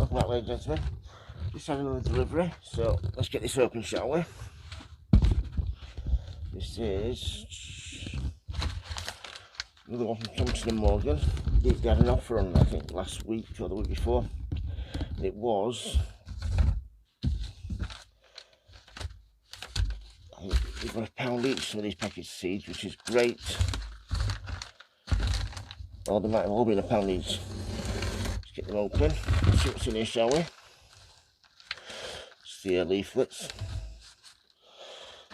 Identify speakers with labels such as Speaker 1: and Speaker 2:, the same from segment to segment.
Speaker 1: Welcome back, ladies and gentlemen. Just had another delivery, so let's get this open, shall we? This is another one from Thompson and Morgan. They had an offer on, I think, last week or the week before. And it was, I think you've got £1 each, some of these packets of seeds, which is great. Or they might have all been £1 each. Let's get them open. Let's see what's in here, shall we? It's the leaflets.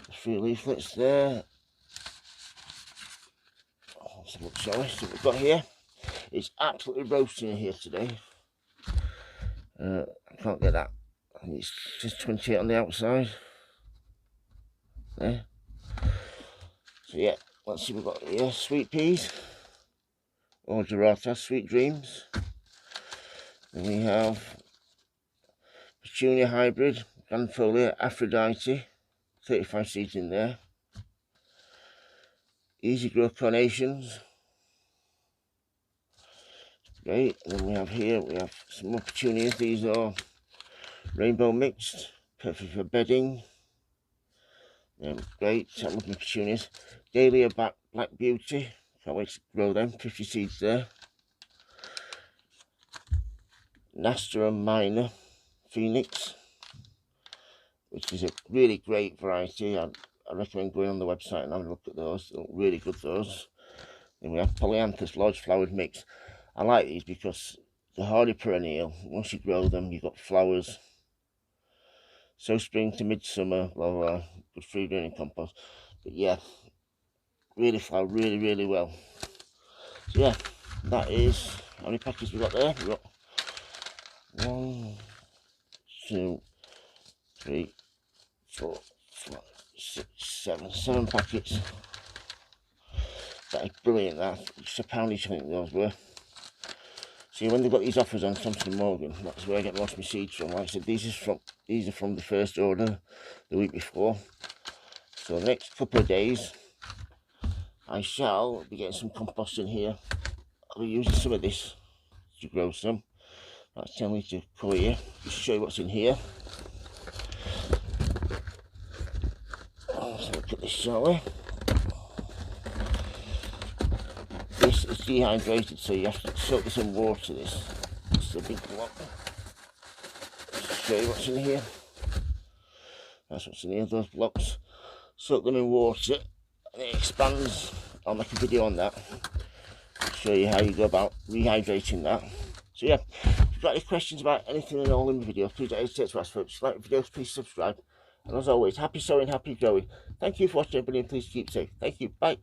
Speaker 1: The 3 leaflets there. Let's have a look, shall we? See what we've got here. It's absolutely roasting in here today. I can't get that. I think it's just 28 on the outside. There. So yeah, let's see what we've got here. Sweet peas. Or Dorata, Sweet Dreams. Then we have Petunia Hybrid, Granfolia, Aphrodite, 35 seeds in there. Easy Grow Carnations. Great. And then we have some more petunias. These are rainbow mixed, perfect for bedding. Great. I'm looking at petunias. Dahlia Black Beauty. Can't wait to grow them. 50 seeds there. Nasta Minor Phoenix, which is a really great variety. I recommend going on the website and having a look at those. They look really good, those. Then we have Polyanthus Large Flowered Mix. I like these because they're hardy perennial. Once you grow them, you've got flowers. So spring to midsummer, blah, blah, blah. Good free draining compost. But yeah, really flower really, really well. So yeah, that is how many packets we got there. We got 1, 2, 3, 4, 5, 6, 7 packets. That is brilliant. That just £1 each, I think those were. See, when they've got these offers on Thompson and Morgan, that's where I get most of my seeds from. Like I said, these are from the first order the week before. So the next couple of days, I shall be getting some compost in here. I'll be using some of this to grow some. That's 10 litre colour here. Just to show you what's in here. Let's look at this, shall we? This is dehydrated, so you have to soak this in water. This is a big block. Just show you what's in here. That's what's in here. Those blocks. Soak them in water, and it expands. I'll make a video on that. Show you how you go about rehydrating that. So yeah, if you've got any questions about anything and all in the video, please don't hesitate to ask folks. Like the video, please subscribe. And as always, happy sowing, happy growing. Thank you for watching, everybody, and please keep safe. Thank you. Bye.